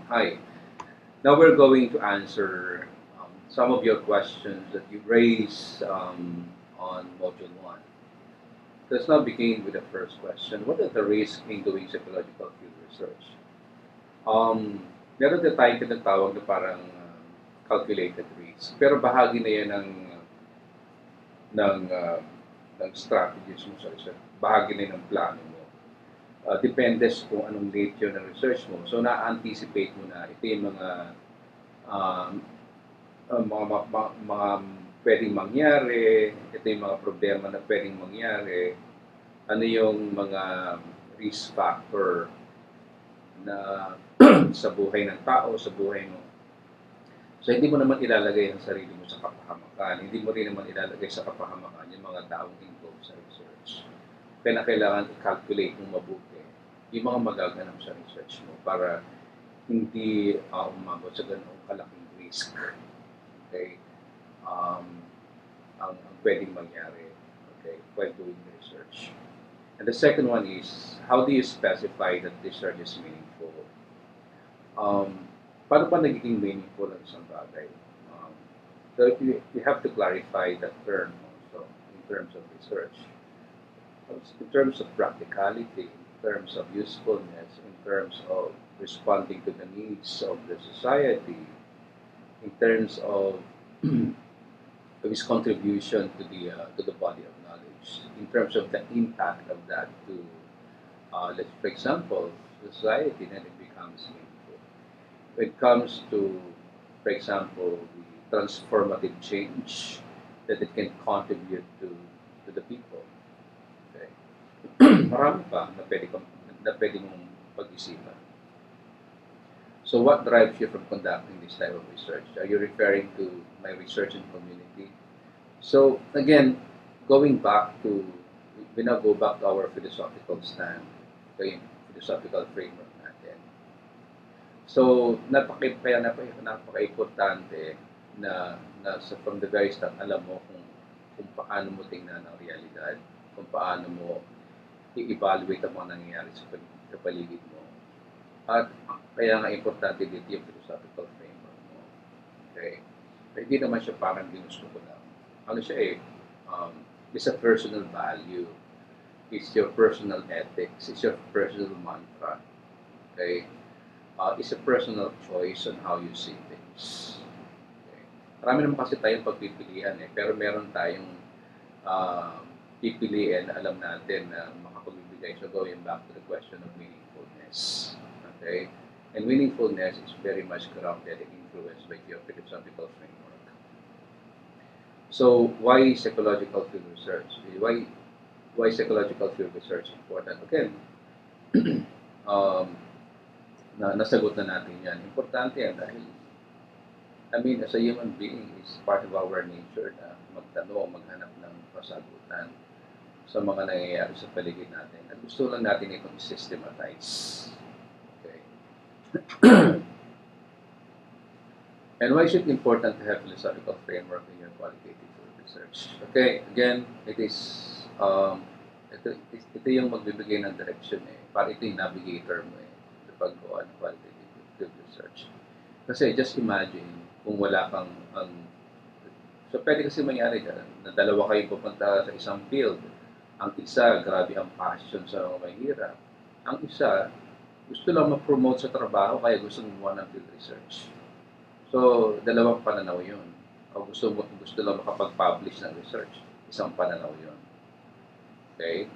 Hi. Now we're going to answer some of your questions that you raised on Module 1. Let's now begin with the first question. What are the risks in doing psychological field research? Meron din tayong tinatawag na parang calculated risk. Pero bahagi na yan ng, uh, ng strategies mo sa research. Bahagi na yan ng plano mo. Depende kung anong nature ng research mo. So, na-anticipate mo na ito yung mga um, mga pwedeng mangyari, ito yung mga problema na pwedeng mangyari, ano yung mga risk factor na sa buhay ng tao, sa buhay mo. So, hindi mo naman ilalagay ang sarili mo sa kapahamakan. Hindi mo rin naman ilalagay sa kapahamakan yung mga taong involved sa research. Kaya kailangan i-calculate mo mabuti yung mga magaganap sa research mo para hindi umabot sa ganong kalaking risk. Okay? um, ang pwedeng mangyari, okay, while doing research. And the second one is, how do you specify that research is meaningful? Paano pa nagiging meaningful ang isang bagay? Um, so you have to clarify that term also in terms of research. In terms of practicality, in terms of usefulness, in terms of responding to the needs of the society, in terms of his contribution to the body of knowledge in terms of the impact of that to, let's for example, society, then it becomes meaningful. When it comes to, for example, the transformative change that it can contribute to the people. Okay? Marami pa na pwede mong pag-isipan. So what drives you from conducting this type of research? Are you referring to my research in community? So again, going back to, we now go back to our philosophical stand, okay, philosophical framework natin. So napaka-importante na from the very start, alam mo kung paano mo tingnan ang realidad, kung paano mo i-evaluate ang mga nangyayari sa paligid mo. At kaya nga importante dito yung philosophical framework mo. Okay? Hindi naman siya parang ginusto ko lang. Ano siya it's a personal value. It's your personal ethics. It's your personal mantra. Okay? It's a personal choice on how you see things. Okay? Marami naman kasi tayong pagpipilian pero meron tayong uh, pipiliin na alam natin na makapagbibigay. So going back to the question of meaningfulness. Okay? And meaningfulness is very much grounded and influenced by your philosophical framework. So why psychological field research? Why psychological field research important? Again, um, nasagot na natin yan. Importante yan dahil, I mean, as a human being, is part of our nature na magtanong, maghanap ng kasagutan sa mga nangyayari sa paligid natin. At gusto lang natin itong systematize. Okay. And why is it important to have philosophical framework in your qualitative research? Okay, again, ito yung magbibigay ng direction Para ito yung navigator mo sa paggawa ng qualitative research. Kasi just imagine kung wala kang so pwede kasi mangyari na dalawa kayo pupunta sa isang field. Ang isa, grabe ang passion sa mga mahirap. Ang isa, gusto lang ma-promote sa trabaho kaya gusto gumawa ng field research. So, dalawang pananaw yun. O gusto lang makapag-publish ng research. Isang pananaw yun. Okay?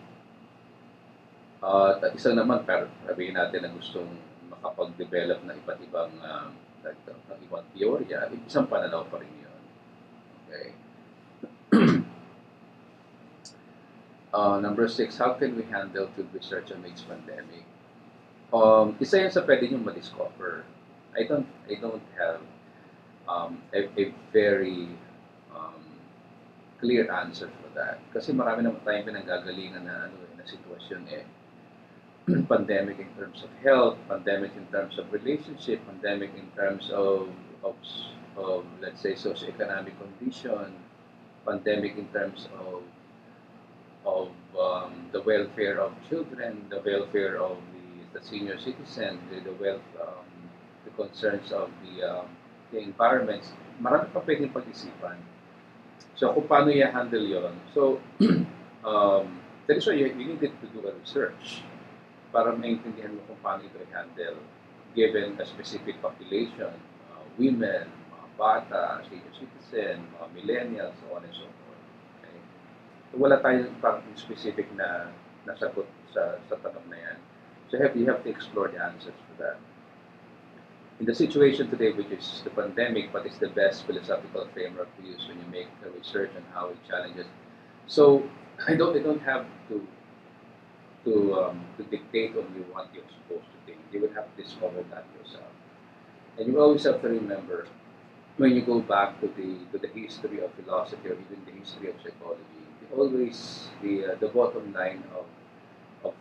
At isang naman, pero sabihin natin na gustong makapag-develop ng iba't ibang ng ibang teorya, isang pananaw pa rin yun. Okay? Number 6, how can we handle field research amidst pandemic? Isa yan sa pwede nyo ma-discover. I don't have a very clear answer for that. Kasi marami naman tayong pinanggagalingan na sitwasyon pandemic in terms of health, pandemic in terms of relationship, pandemic in terms of let's say socioeconomic condition, pandemic in terms of the welfare of children, the welfare of the senior citizen, the wealth the concerns of the environments, marami pa pwedeng pag-isipan. So kung paano i-handle yon. So, that is why you needed to do a research para maintindihan mo kung paano ito i-handle given a specific population, women, mga bata, senior citizen, mga millennials, so on and so forth. Okay? So wala tayong parang specific na nasagot sa tanong na yan. So you have to explore the answers for that. In the situation today, which is the pandemic, what is the best philosophical framework to use when you make a research on how it challenges? So I don't have to dictate on you what you're supposed to think. You will have to discover that yourself. And you always have to remember when you go back to the history of philosophy or even the history of psychology, always the bottom line of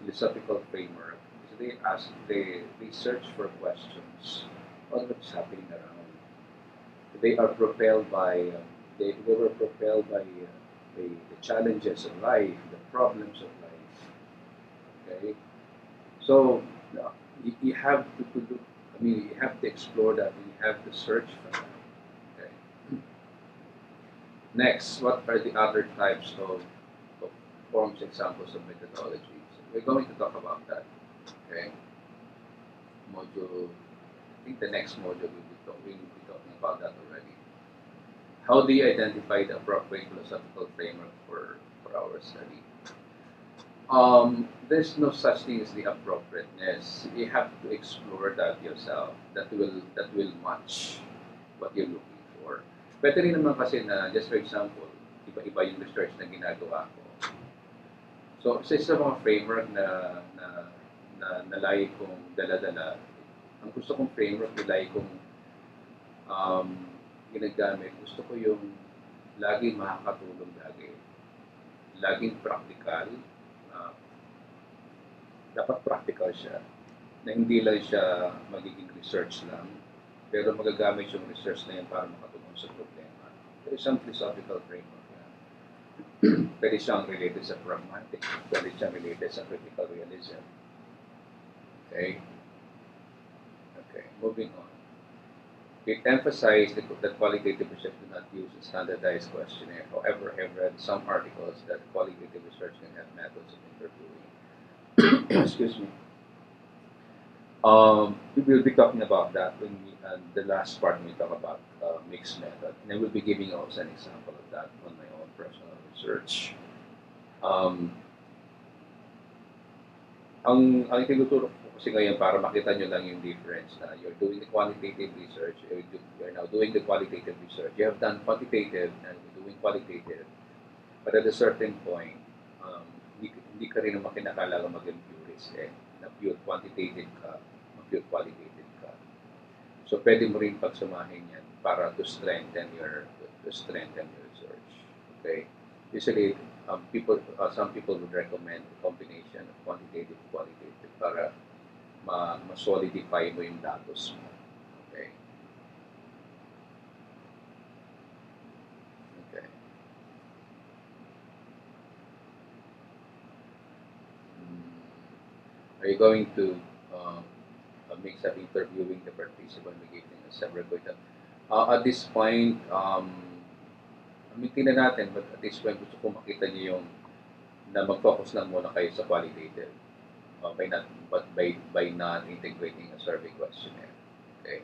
philosophical framework is they search for questions on what's happening around. They are propelled by they were propelled by the challenges of life, the problems of life. Okay, so you have to do. I mean, you have to explore that. And you have to search for that. Okay. Next, what are the other types of forms, examples of methodologies? We're going to talk about that. Okay. Module. I think the next module we'll be talking about that already. How do you identify the appropriate philosophical framework for our study? There's no such thing as the appropriateness. You have to explore that yourself. That will match what you're looking for. Pwede rin naman kasi na, just for example, iba-iba yung research na ginagawa ko. So, sa mga framework na lagi kong dala-dala, ang gusto kong framework na lagi kong ginagamit, gusto ko yung laging makakatulong lagi. Laging practical. Dapat practical siya. Na hindi lang siya magiging research lang, pero magagamit yung research na yan para makatulong sa problema. There is some philosophical framework yan. Pwede siyang related sa pragmatic, pwede siyang related sa critical realism. Okay? Okay, moving on. It emphasized that qualitative research do not use a standardized questionnaire. However, I've read some articles that qualitative research can have methods of interviewing. Excuse me. We will be talking about that when the last part when we talk about mixed method, and I will be giving also an example of that on my own personal research. Ang tinuturo ko kasi ngayon para makita nyo lang yung difference na you're doing the quantitative research, you're now doing the qualitative research. You have done quantitative and you're doing qualitative, but at a certain point, hindi ka rin naman kinakailangan maging purist na pure quantitative ka, pure qualitative ka. So pwede mo rin pagsamahin yan para to strengthen your research. Okay? Usually, some people would recommend a combination of quantitative and qualitative para ma-solidify mo yung datos mo. Okay? Okay. Are you going to mix up interviewing the participant and giving a several questions? At this point, tingnan natin, but at this point, gusto ko makita niyo yung na mag-focus lang muna kayo sa qualitative by not integrating a survey questionnaire. Okay.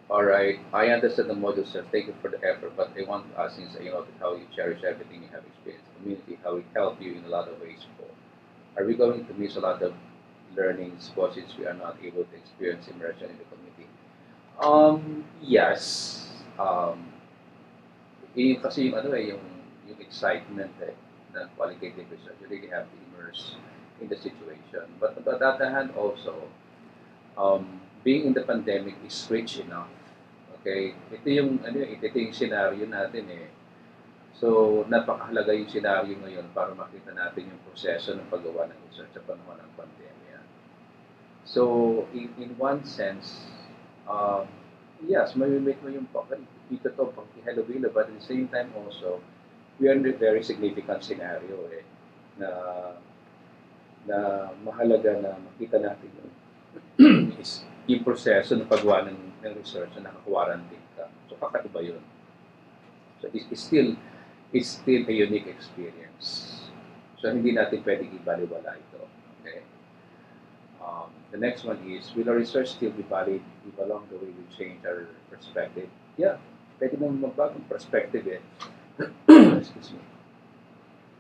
All right. I understand the module, sir. Thank you for the effort, but I want to ask, since you know how you cherish everything you have experienced, community, how it helped you in a lot of ways. Are we going to miss a lot of learnings since we are not able to experience immersion in the community? Yes. Kasi yung excitement ng qualitative research, you really have to immerse in the situation. But on the other hand, also, being in the pandemic is rich enough. Okay? Ito yung scenario natin So, napakahalaga yung scenario ngayon para makita natin yung proseso ng paggawa ng research sa panahon ng pandemya. So, in one sense, yes, may-meet mo yung dito to pang Halloween, but at the same time also, we are in a very significant scenario na na mahalaga na makita natin yung is yung proseso ng paggawa ng research na naka-quarantine ka. So kakaiba yun. So it's still a unique experience. So hindi natin pwedeng ibaliwala ito. Okay? The next one is, will our research still be valid if along the way we change our perspective? Yeah, pwede nang magbago ang perspective eh. Excuse me.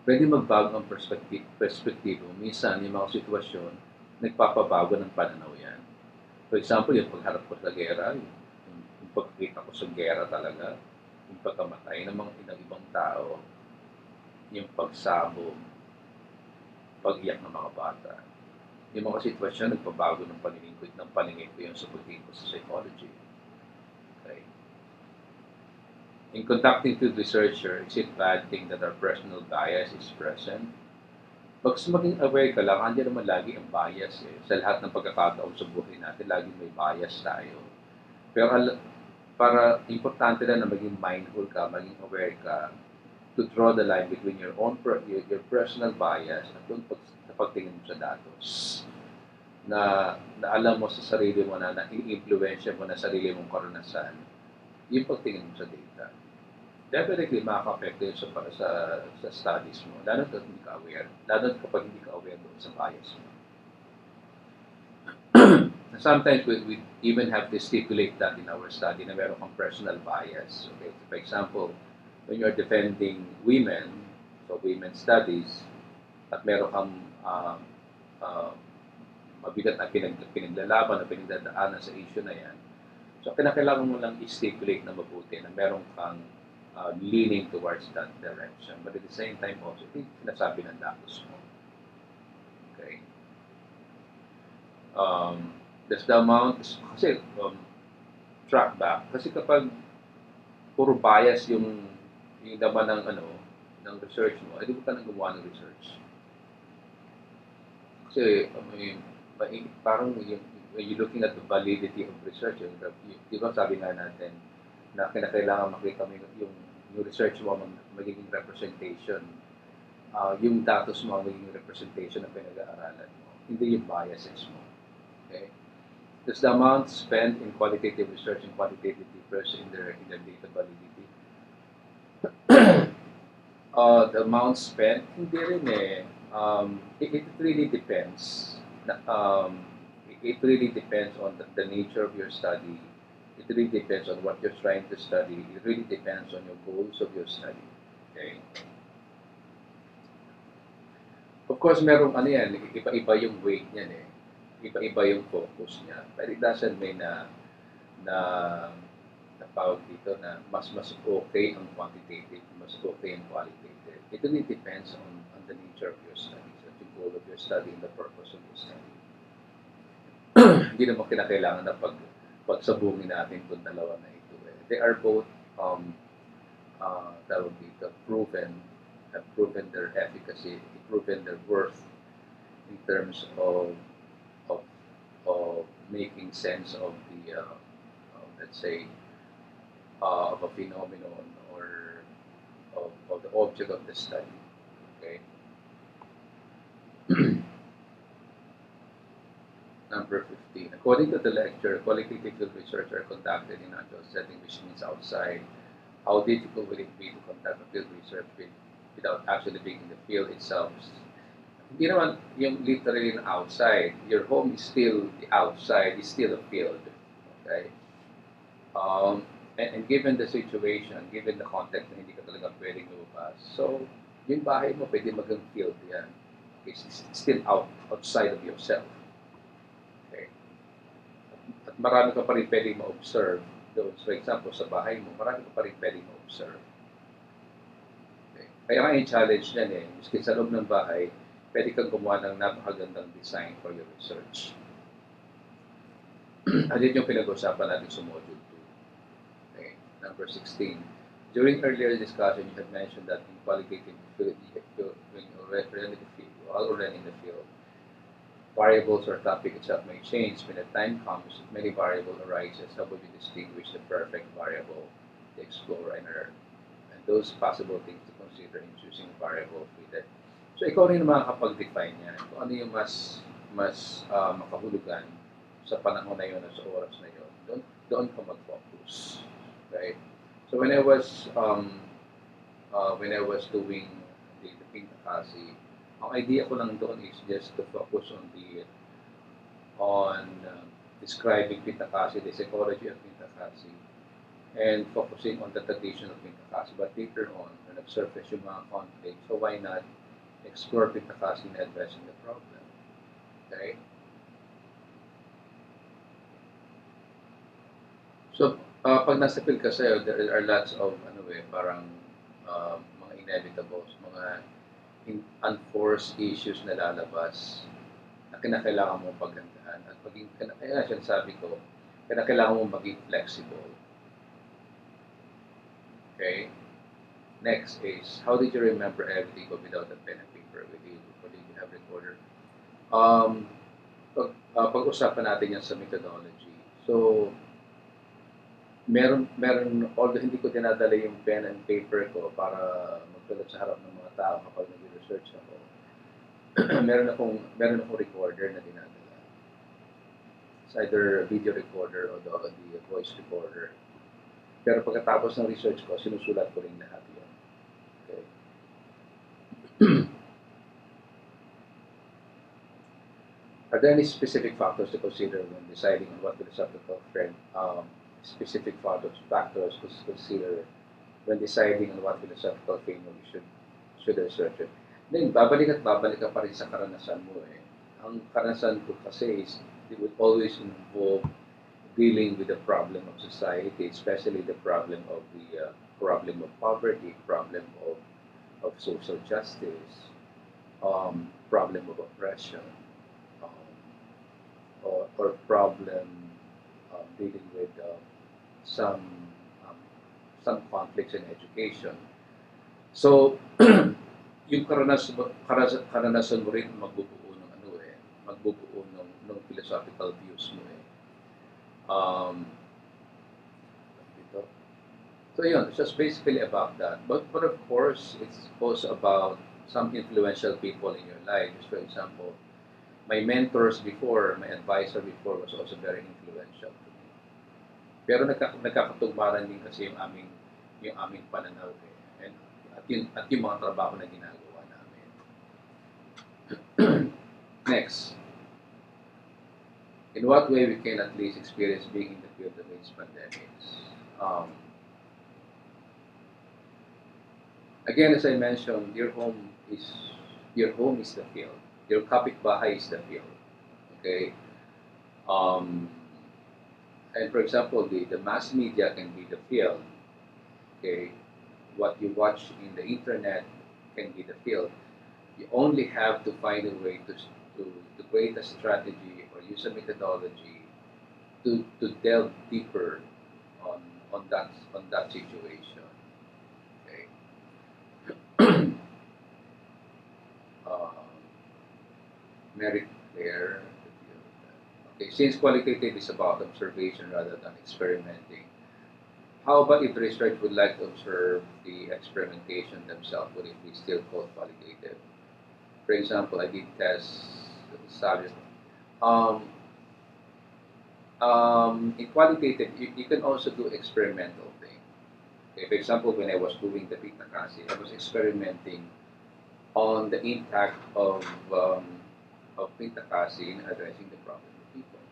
Pwede magbago ang perspektibo. Minsan, yung mga sitwasyon, nagpapabago ng pananaw yan. For example, yung pagharap ko sa gera, yung pagkita ko sa gera talaga, yung pagkamatay ng mga ibang tao, yung pagsabog, pag-iyak ng mga bata. Yung mga sitwasyon, nagpabago ng paningin ko yun sa pagtingin ko sa psychology. Okay? In conducting field research, is it bad thing that our personal bias is present? Pag maging aware ka lang, andyan naman lagi ang bias eh. Sa lahat ng pagkakataon sa buhay natin, lagi may bias tayo. Pero para importante na maging mindful ka, maging aware ka, to draw the line between your own your personal bias at yung sa pagtingin mo sa datos. Na alam mo sa sarili mo na i-influensya mo na sarili mong karanasan, yung pagtingin mo sa data. Definitely makaka-apekto yun sa studies mo, lalo na hindi ka aware, lalo kapag hindi ka aware doon sa bias mo. Sometimes we even have to stipulate that in our study na meron kang personal bias. Okay? For example, when you're defending women, so women's studies, at meron kang uh, mabigat na pinaglalaban na pinagdadaanan sa issue na yan, so kinakailangan mo lang i-stipulate na mabuti na meron kang leaning towards that direction. But at the same time also, hindi sinasabi ng datos mo. Okay? Does the amount, kasi track back, kasi kapag puro bias yung laman ng research mo, hindi mo ka nang gumawa ng research. Kasi parang when you're looking at the validity of research, di ba sabi nga natin na kinakailangan makita mo yung research mo magiging representation, yung datos mo magiging representation ng pinag-aaralan mo, hindi yung biases mo. Okay? Does the amount spent in qualitative research and quantitative differs in their data validity? The amount spent, hindi rin eh. It really depends. It really depends on the nature of your study. It really depends on what you're trying to study. It really depends on your goals of your study. Okay? Of course, merong yan, iba-iba yung weight niyan eh. Iba-iba yung focus niya. But it doesn't mean na tawag dito na mas okay ang quantitative, mas okay ang qualitative. It really depends on the nature of your studies, at the goal of your study, and the purpose of your study. Hindi naman kinakailangan na pagsabungin natin itong dalawa na ito. Eh. They are both tawag dito, have proven their efficacy, proven their worth in terms of making sense of the let's say of a phenomenon or of the object of the study. Okay. Number 15. According to the lecture, qualitative research are conducted in actual setting, which means outside. How difficult will it be to conduct a field research without actually being in the field itself? Hindi naman yung literally na outside. Your home is still the outside, is still a field. Okay? And given the situation, given the context na hindi ka talaga pwedeng lumabas, so yung bahay mo pwede magang field yan. It's still outside of yourself. Okay? At marami ka pa rin pwedeng ma-observe doon. For example, sa bahay mo, marami ka pa rin pwedeng ma-observe. Okay? Kaya nga yung challenge niyan eh, maski sa loob ng bahay, pwede kang gumawa ng napakagandang design for your research. Alin yung pinag-usapan natin sa module 2. Okay. Number 16. During earlier discussion, you had mentioned that in qualitative field, when you're already in the field, variables or topic itself may change. When the time comes, many variables arises. How would you distinguish the perfect variable to explore and learn? And those possible things to consider in choosing a variable fitted So ikaw rin makakapag-define yan. Kung ano yung mas makahulugan sa panahon na yun at sa oras na yun. Doon ka mag-focus. Right? So when I was doing the Pintakasi, ang idea ko lang doon is just to focus on describing Pintakasi, the psychology of Pintakasi, and focusing on the tradition of Pintakasi. But later on, when nag-surface yung mga conflict, so why not explore Pintakasi in addressing the problem? Okay? So, pag nasa field kasi, there are lots of, parang mga inevitables, mga unforced issues na lalabas na kinakailangan mong paghandaan. At kaya sinasabi ko, kinakailangan mong maging flexible. Okay? Next is, how did you remember everything but without a pen and paper with you? Or did you have recorder? Pag-usapan natin yan sa methodology. So, meron, although hindi ko dinadala yung pen and paper ko para magsulat sa harap ng mga tao kapag nag-research ako, meron akong recorder na dinadala. It's either a video recorder or the voice recorder. Pero pagkatapos ng research ko, sinusulat ko rin lahat yun. Okay. Are there any specific factors to consider when deciding on what philosophical frame? Specific factors to consider when deciding on what philosophical framework you should research it. Then, babalik ka pa rin sa karanasan mo eh. Ang karanasan ko kasi is, it would always involve dealing with the problem of society, especially the problem of poverty, problem of social justice, problem of oppression, or problem dealing with some um, some conflicts in education. So, yung karanasan mo rin magbubuo ng philosophical views mo eh. Dito. So yun, it's just basically about that. But of course, it's also about some influential people in your life. Just for example, my mentors before, my advisor before was also very influential to me. Pero nagkakatugmaran din kasi yung aming pananaw eh. At yung mga trabaho na ginagawa namin. Next. In what way we can at least experience being in the field amidst pandemics? Again, as I mentioned, your home is the field. Your kapitbahay is the field. Okay? And for example, the mass media can be the field. Okay? What you watch in the internet can be the field. You only have to find a way to create a strategy or use a methodology to delve deeper on that situation. Okay. Mary Claire. Okay, since qualitative is about observation rather than experimenting, how about if the research would like to observe the experimentation themselves? Would it be still called qualitative? For example, I did test salad. In qualitative, you can also do experimental thing. Okay, for example, when I was doing the Pintakasi, I was experimenting on the impact of Pintakasi in addressing the problem of people.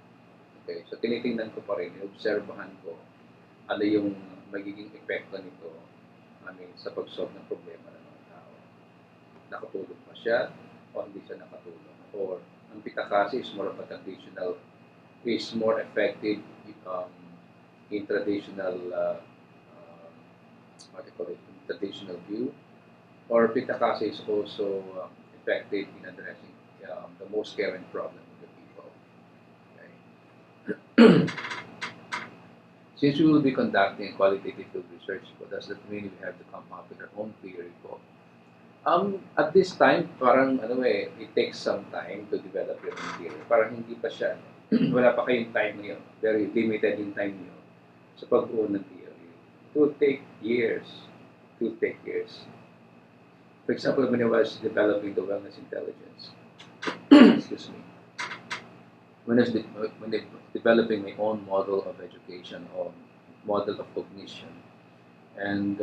Okay, so tinitingnan ko pa rin, obserbahan ko ano yung magiging epekto nito sa pag-solve ng problema ng mga tao. Nakatulong pa siya o hindi siya nakatulong. Or ang Pintakasi is more of a traditional, is more effective in traditional, traditional view. Or Pintakasi is also effective in addressing the most current problem of the people. Okay. Since we will be conducting qualitative field research, does that mean we have to come up with our own theory po? At this time, parang it takes some time to develop your own theory. Parang hindi pa siya, wala pa kayong time ngayon. Very limited yung time niyo sa pag-uo ng theory. It will take years. For For example, when I was developing the wellness intelligence, excuse me, when I developing my own model of education or model of cognition, and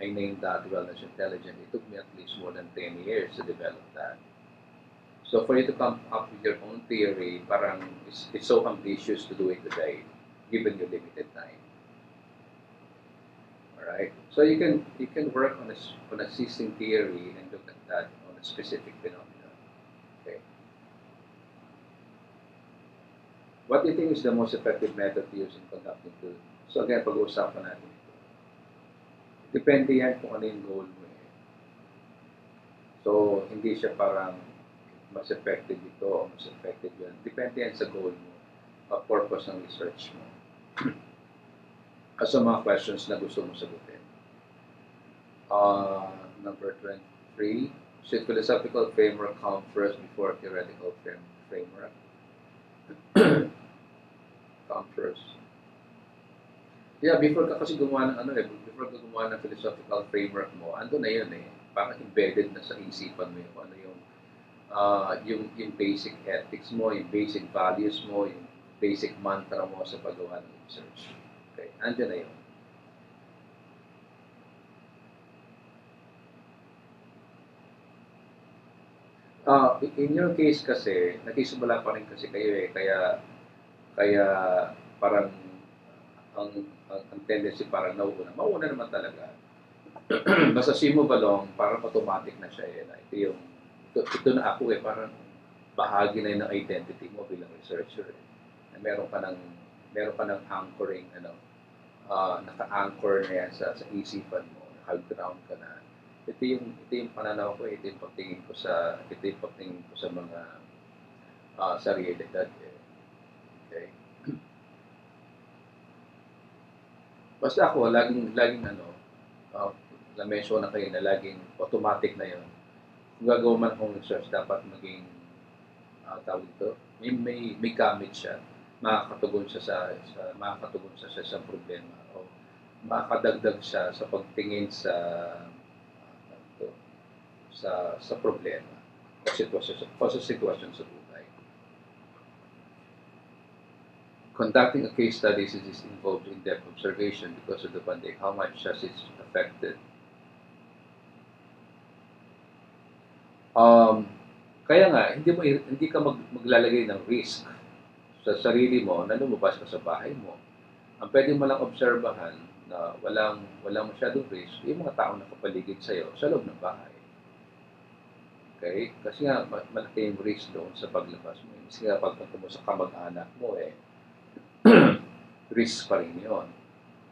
I named that wellness intelligence, it took me at least more than 10 years to develop that. So for you to come up with your own theory, parang it's so ambitious to do it today, given your limited time. All right. So you can work on on existing theory and look at that on a specific phenomenon. Okay. What do you think is the most effective method to use in conducting to? So again, pag-uusapan natin ito. Depende yan kung ano yung goal mo eh. So hindi siya parang mas effective ito o mas effective yan. Depende yan sa goal mo, purpose ng research mo. Sa mga questions na gusto mo sagutin. Number 23, should philosophical framework come first before theoretical framework? Come first. Yeah, before ka kasi gumawa ng before ka gumawa ng philosophical framework mo, ando na yun eh. Parang embedded na sa isipan mo yung ano yung basic ethics mo, yung basic values mo, yung basic mantra mo sa paggawa ng research. Okay, andyan na yun. In your case kasi, nakisubala pa rin kasi kayo eh, kaya parang ang tendency parang mauna naman talaga. Basta simo balong, parang automatic na siya eh. Ito na ako eh, parang bahagi na yun ng identity mo bilang researcher eh. Na meron ka ng anchoring, naka-anchor na yan sa isipan mo, naka-ground ka na. Ito yung pananaw ko, ito yung pagtingin ko sa mga sa realidad eh. Okay? Basta ako, laging na-mention na kayo na laging automatic na yun. Kung gagawa man akong research, dapat maging, tawag ito, may gamit siya, makakatugon siya sa problema, o makakadagdag siya sa pagtingin sa problema, o sa sitwasyon sa buhay. Conducting a case study is involved in-depth observation because of the pandemic. How much has it affected? Kaya nga, hindi ka maglalagay ng risk sa sarili mo na lumabas ka sa bahay mo. Ang pwede mo lang obserbahan na walang masyadong risk, yung mga taong nakapaligid sa'yo sa loob ng bahay. Okay? Kasi nga, malaki yung risk doon sa paglabas mo. Kasi nga, pagpunta mo sa kamag-anak mo, risk pa rin yun.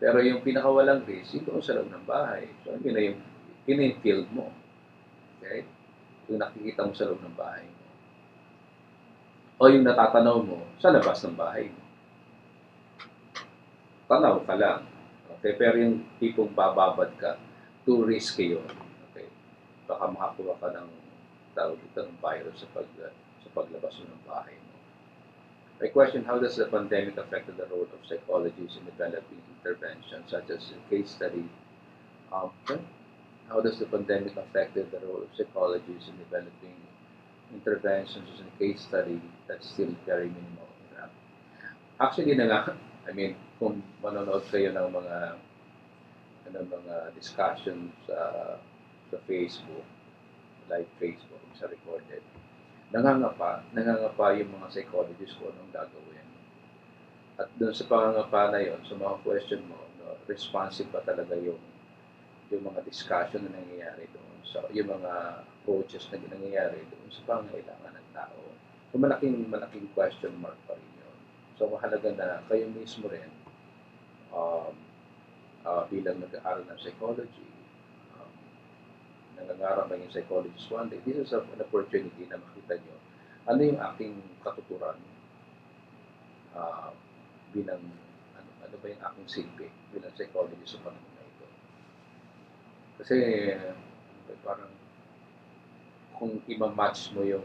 Pero yung pinakawalang risk, yung doon sa loob ng bahay. So, yun na yung field mo. Okay? Yung nakikita mo sa loob ng bahay mo. O yung natatanaw mo sa labas ng bahay mo. Tanaw ka lang. Okay? Pero yung tipong bababad ka, too risky yun. Okay? Baka makakuha ka ng virus sa paglabas mo ng bahay mo. My question, how does the pandemic affect the role of psychologists in developing interventions such as a case study? How does the pandemic affect the role of psychologists in developing interventions as a case study that's still very minimal? Actually, kung manonood kayo ng mga discussions sa Facebook, live Facebook, sa recorded, nangangapa yung mga psychologists kung anong gagawin. At doon sa pangangapa na yon, sa mga question mo, responsive pa talaga yung mga discussion na nangyayari doon. So, yung mga approaches na nangyayari doon sa pangangailangan ng tao. So, malaking question mark pa rin yun. So, mahalaga na kayo mismo rin, bilang nag-aaral ng psychology, nangangarap ng psychologist one day, this is an opportunity na makita nyo ano yung aking katuturan bilang ano ba yung aking silbi bilang psychologist sa panahon na ito. Kasi parang kung i-match mo yung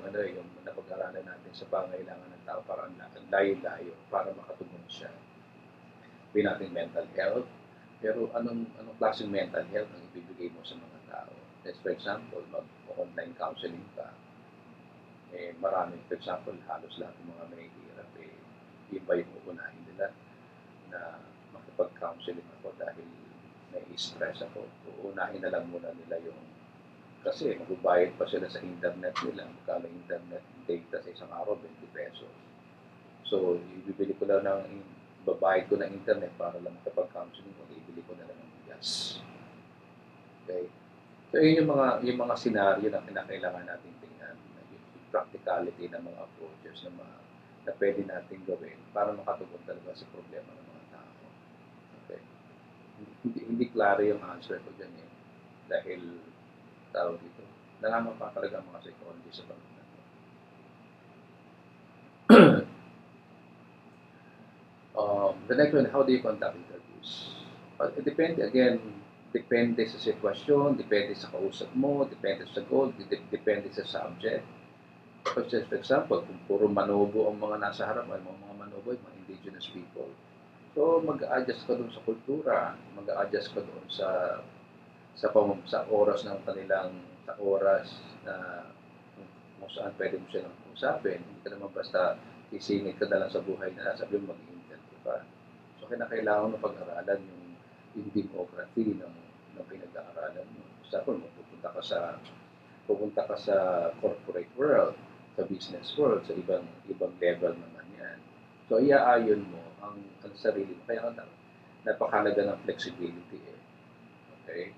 napag-aralan natin sa pangailangan ng tao, parang ang layo-layo para makatugon siya. Sabihin natin mental health, pero anong klaseng mental health ang ibibigay mo sa mga tao? Let's for example, mag-online counseling ka, marami, for example, halos lahat ng mga mahihirap, iba yung uunahin nila na makipag-counseling ako dahil stress ako. Uunahin na lang muna nila yung, kasi magbabayad pa sila sa internet nila. Magkano internet data sa isang araw, 20 pesos. So, ibibili ko lang babayad ko ng internet para lang makipag-counseling ko, ibili ko na lang ng bigas. Okay? So, yun yung mga scenario na kinakailangan natin tingnan, yung practicality ng mga approaches na pwede natin gawin para makatugon talaga sa problema ng mga tao. Okay? Hindi klaro yung answer ko dyan dahil tawag dito, nalaman pa talaga mga psychologists sa bagay na ito. The next one, how do you conduct interviews? It depende sa sitwasyon, depende sa kausap mo, depende sa goal, depende sa subject. For example, kung puro manobo ang mga nasa harapan, mga manobo ay mga indigenous people. So, mag-a-adjust ka doon sa kultura, mag-a-adjust ka doon sa oras ng kanilang, sa oras na kung saan pwede mo silang usapin. Hindi ka naman basta sisingit ka na lang sa buhay na sabi mo mag-interview ka. So, kailangan mo pag-aralan yung demography ng pinag-aaralan mo. Sa kung pupunta ka sa corporate world, sa business world, sa ibang level naman yan. So, iaayon mo ang sarili mo. Kaya napakalaga ng flexibility Okay?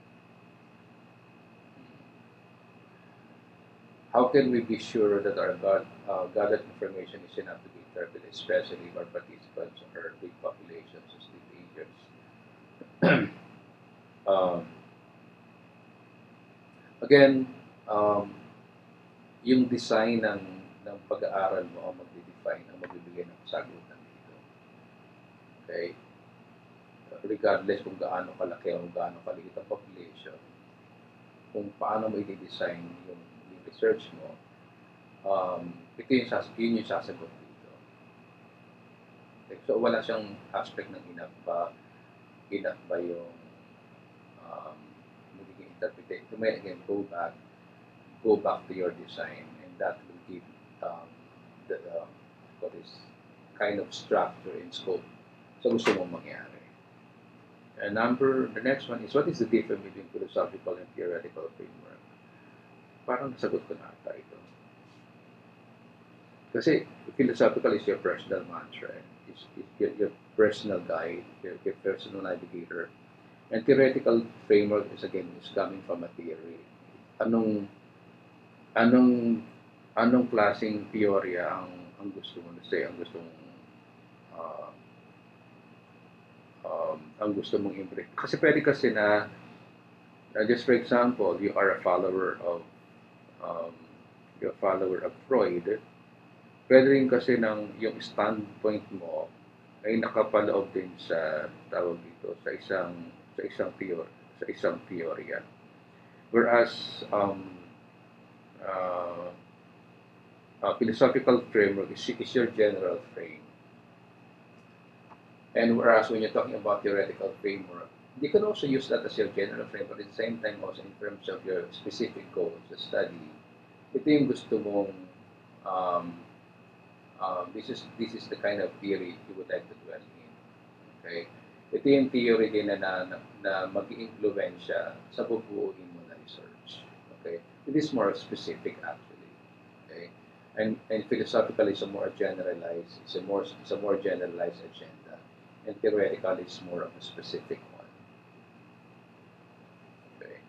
How can we be sure that our gathered information is enough to be interpreted, especially if our participants are big populations as teenagers? Again, yung design ng pag-aaral mo ang magde-define, ang magbibigay ng sagutan dito. Okay? Regardless kung gaano kalaki o gaano kaliit ang population, kung paano mo i-design yung research mo, yun yung sasagot dito. Okay? So, wala siyang aspect ng enough ba yung magiging interpretation. You may again go back to your design, and that will give what is kind of structure and scope sa gusto mong mangyari. And the next one is, what is the difference between philosophical and theoretical framework? Parang nasagot ko na ata ito. Kasi philosophical is your personal mantra, is your personal guide, your personal navigator. And theoretical framework is coming from a theory. Anong klaseng teorya ang gusto mo ang gusto mong imprint. Kasi pwede kasi na just for example, you are a follower of Freud. Pwede rin kasi yung standpoint mo ay nakapaloob din sa tawag dito sa isang teorya. Whereas philosophical framework is your general frame. And whereas when you're talking about theoretical framework, you can also use that as your general framework, but at the same time also in terms of your specific goals, the study. Ito yung gusto mong, this is the kind of theory you would like to dwell in. Okay? Ito yung theory din na mag-i-influensya sa bubuuin mo na research. Okay? It is more specific actually. Okay? And philosophical is a more generalized agenda. And theoretical is more of a specific one. Okay.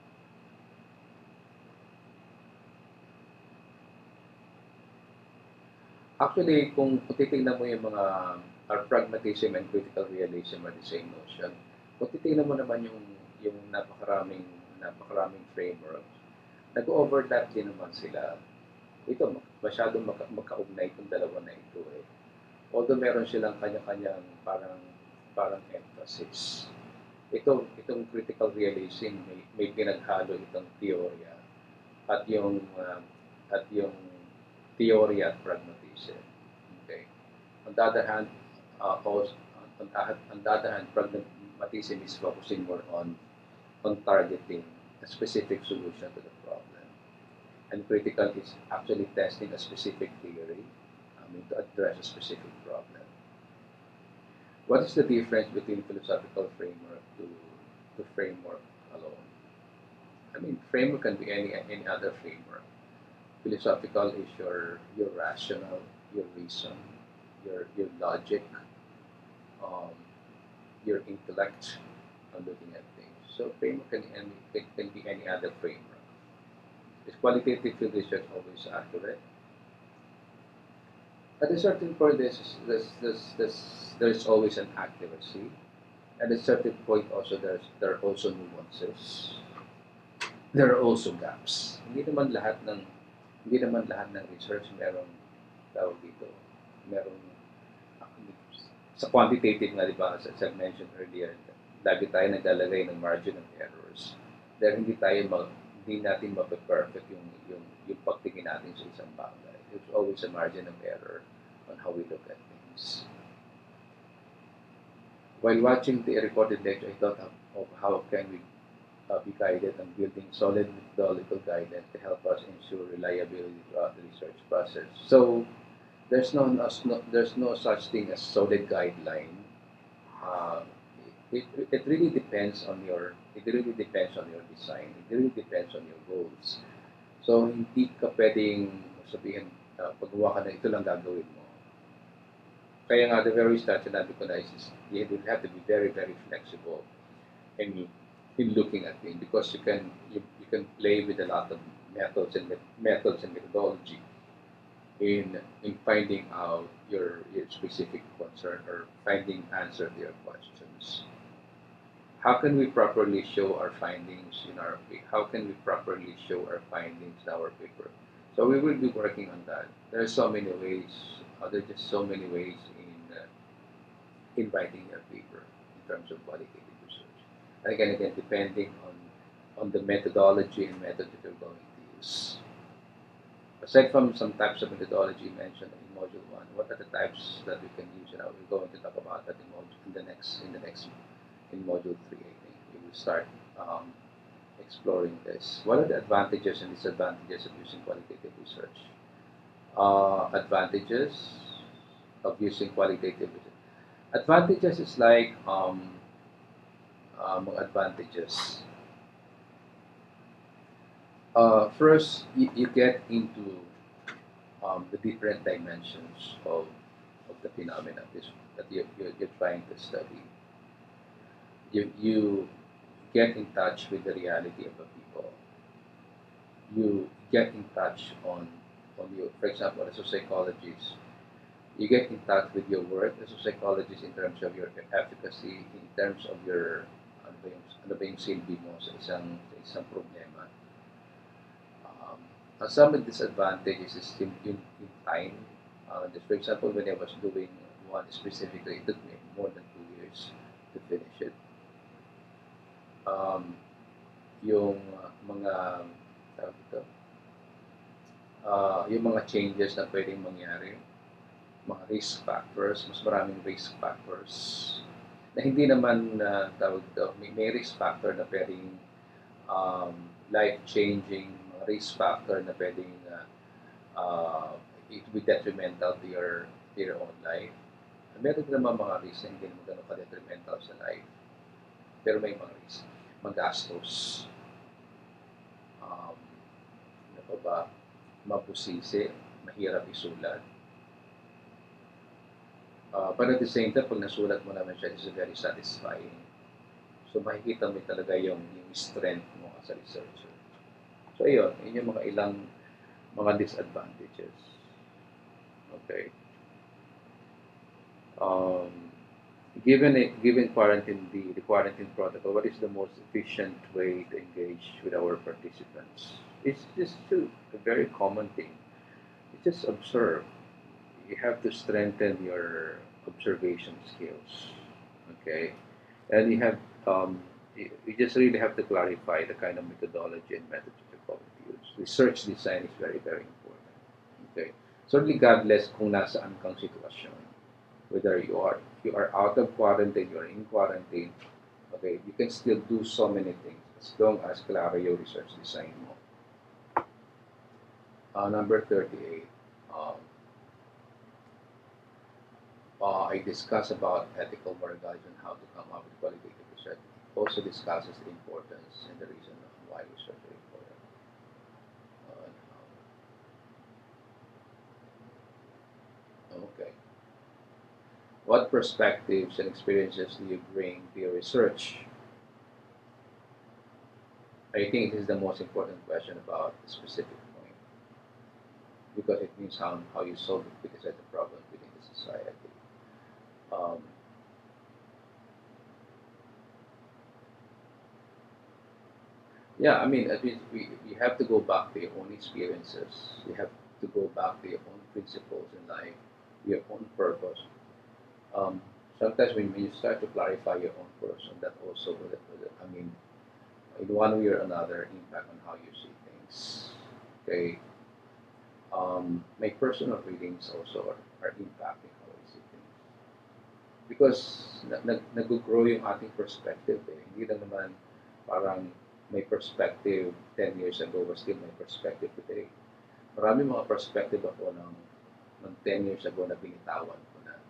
Actually, kung titingnan mo yung mga pragmatism and critical realism are the same notion. Kung titingnan mo naman yung napakaraming frameworks, nag-overlap din naman sila. Ito, masyadong magkaugnay itong dalawa na ito Although meron silang kanya-kanyang parang emphasis. Itong critical realism may pinaghalo itong teorya at yung teorya at pragmatism. Okay. On the other hand, pragmatism is focusing more on targeting a specific solution to the problem. And critical is actually testing a specific theory, to address a specific problem. What is the difference between philosophical framework to framework alone? Framework can be any other framework. Philosophical is your rational, your reason, your logic, um, your intellect on looking at things. So framework can be any other framework. Is qualitative field research always accurate? At a certain point, there's always an accuracy. At a certain point, also there are also nuances. There are also gaps. Hindi naman lahat ng research merong tawag dito, merong sa quantitative nga, di ba, as I mentioned earlier, lagi tayo naglalagay ng margin of errors. Dahil hindi natin mape-perfect yung pagtingin natin sa isang bagay. There's always a margin of error on how we look at things. While watching the recorded lecture, I thought of how can we be guided on building solid methodological guidance to help us ensure reliability throughout the research process. So there's no such thing as solid guideline. Uh, it really depends on your design. It really depends on your goals. So hindi ka pwedeng sabihin paggawa ka na ito lang gagawin mo. Kaya nga the very start sinabi ko na is you will have to be very very flexible in looking at things because you can play with a lot of methods and methodology in finding out your specific concern or finding answer to your questions. How can we properly show our findings in our paper? How can we properly show our findings in our paper? So we will be working on that. There are so many ways. There are just so many ways in writing your paper in terms of qualitative research. And again, depending on the methodology and method that you're going to use. Aside from some types of methodology mentioned in Module 1, what are the types that we can use? We're going to talk about that in Module 3. I think we will start exploring this. What are the advantages and disadvantages of using qualitative research? Advantages of using qualitative research. Advantages is like mga advantages. First, you get into the different dimensions of the phenomena that you're trying to study. You get in touch with the reality of the people. You get in touch on you. For example, as a psychologist, you get in touch with your work as a psychologist in terms of your efficacy, in terms of your ano ba yung silbi mo sa isang problema. Some of the disadvantages is in time. Just for example, when I was doing one specifically, it took me more than 2 years to finish it. Yung mga yung mga changes na pwedeng mangyari, mga risk factors, mas maraming risk factors na hindi naman tawag dito, may risk factor na pwedeng life-changing, mga risk factor na pwedeng it will be detrimental to your own life. Meron naman mga risk na hindi naman ganun ka-detrimental sa life. Pero may mga risk. Magastos. Ano pa ba? Mapusisi. Mahirap isulat. But at the same time, pag nasulat mo naman siya, it's very satisfying. So makikita mo talaga yung strength mo as a researcher. So yun yung mga ilang mga disadvantages. Okay. Given quarantine the quarantine protocol, what is the most efficient way to engage with our participants? It's just a very common thing. You just observe. You have to strengthen your observation skills. Okay, and you just really have to clarify the kind of methodology and methods you're going to use. Research design is very very important. Okay, so regardless kung nasaan kang sitwasyon, whether you are out of quarantine, you are in quarantine, okay, you can still do so many things. as long as klaro yung research design mo. Number 38, I discuss about ethical morality and how to come up with qualitative research. It also discusses the importance and the reason why research is important. Okay. What perspectives and experiences do you bring to your research? I think this is the most important question about a specific point because it means how you solve it because of the problem within the society. Um, yeah, I mean, at least you have to go back to your own experiences. You have to go back to your own principles in life, your own purpose. Um, Sometimes when you start to clarify your own person, that also I mean, in one way or another, impact on how you see things. Okay. My personal readings also are impacting how I see things. Because nag-grow yung ating perspective eh. Hindi lang naman parang may perspective 10 years ago but still may perspective today. Marami mga perspective ako ng 10 years ago na binitawan ko na.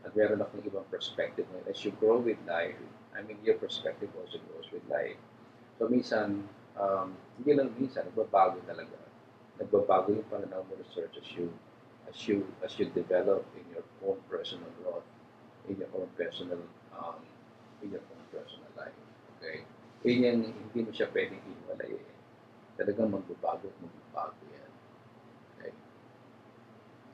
At meron akong ibang perspective ngayon. As you grow with life, I mean, your perspective also grows with life. So minsan, hindi lang minsan, nagbabago talaga. Nagbabago yung pananaw mo research as you develop in your own personal growth, in your own personal um, in your own personal life. Okay? Yun yung hindi mo siya pwedeng iwalay eh. Talagang magbabago at magbabago yan. Okay?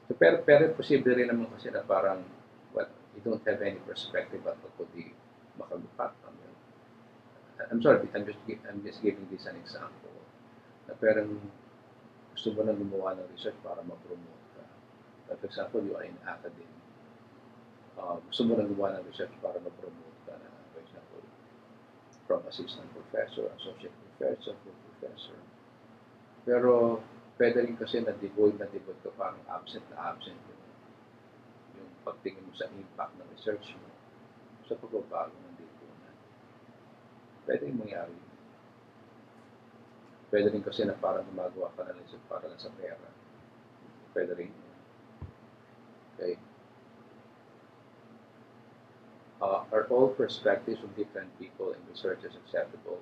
So, pero posible rin naman kasi na parang, well, you don't have any perspective at all kundi makagupat. I'm sorry, I'm just giving this an example. Na parang gusto mo na gumawa ng research para ma-promote ka. For example, you are in academy. Gusto mo na gumawa ng research para ma-promote ka na, for example, from assistant professor, associate professor, full professor. Pero pwede rin kasi na devoid ka, parang absent yung pagtingin mo sa impact ng research mo sa pagbabago ng lipunan. Pwede rin mangyari. Pwede rin kasi na parang gumagawa ka na lang para lang sa pera. Pwede rin. Okay. Are all perspectives from different people and researchers acceptable?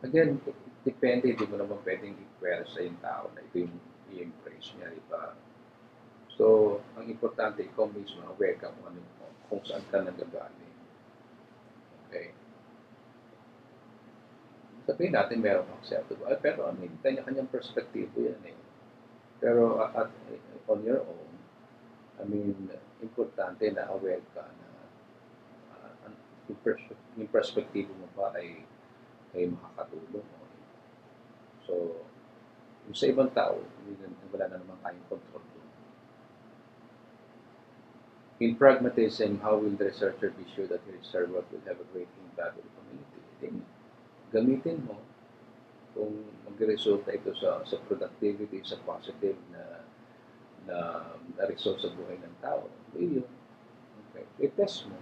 Again, depende, di mo naman pwedeng i-query sa yung tao na ito yung i-embrace niya, di ba? So, ang importante, ikaw mismo, aware ka kung saan ka nagagaling. Okay? Sabihin natin meron acceptable, pero I mean, kanya-kanyang perspektibo yan eh. Pero on your own, I mean, importante na aware ka na yung perspektibo mo ba ay makakatulong. So, yung sa ibang tao, wala na naman tayong control doon. In pragmatism, how will the researcher be sure that his work will have a great impact on the community? Gamitin mo kung mag-resulta ito sa productivity, sa positive na result sa buhay ng tao. Yun. Okay. I-test mo.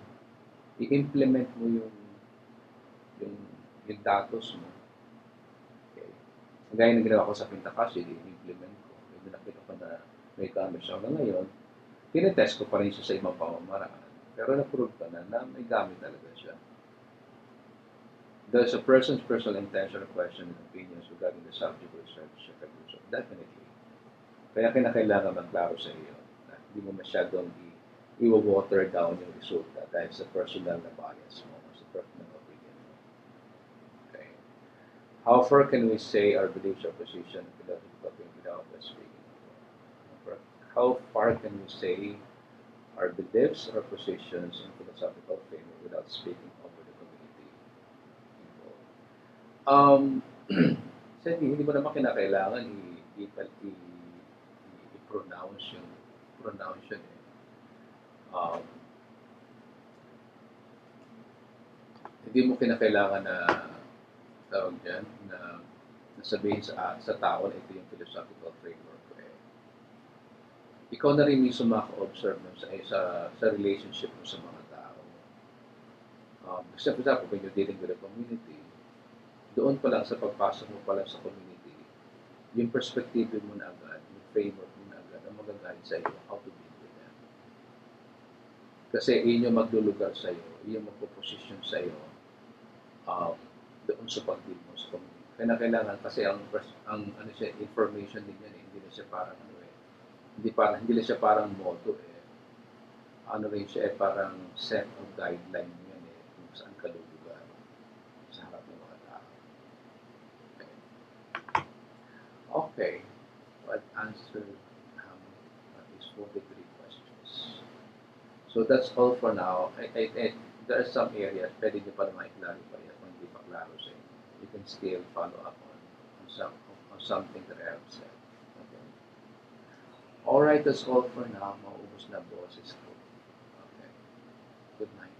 I-implement mo yung datos mo. Okay. Gaya ng ginawa ko sa Pintakas, i-implement ko. May nakita ko na may gamit siya. Hanggang ngayon, tinetest ko pa rin siya sa ibang pamamaraan. Pero na-prove ka na may gamit talaga siya. Does a person's personal intention or question and opinions regarding the subject of research affect research? Definitely. Kaya kinakailangan magklaro sa iyo na hindi mo masyadong i-water down yung resulta dahil sa personal na bias mo, sa personal opinion mo. Okay. How far can we say our beliefs or position without speaking? How far can we say our beliefs or positions in philosophical framework without speaking over the community involved? So, hindi mo naman kinakailangan i-pronounce yun eh. Hindi mo kinakailangan na tawag dyan, na sabihin sa tao na ito yung philosophical framework ko eh. Ikaw na rin mismo maka-observe sa relationship mo sa mga tao. Kasi for example, when you're dealing with a community, doon pa lang sa pagpasok mo pa lang sa community, yung perspective mo na agad, yung framework mo na agad, ang magagamit sa iyo, how to deal with them. Kasi yun yung maglulugar sa iyo, yun yung magpo-position sa iyo doon sa pag-deal mo sa community. Kaya kailangan kasi ang ano siya, information din yan, hindi na siya parang ano hindi na siya parang motto ano rin siya parang set of guideline yan kung saan ka lulugar sa harap ng mga tao. Okay. I've answered at least 43 questions. So that's all for now. There are some areas pwede nyo pa naman i-clarify kung hindi pa klaro sa inyo. You can still follow up on something that I have said. Okay. Alright, that's all for now. Maubos na boses ko. Okay. Good night.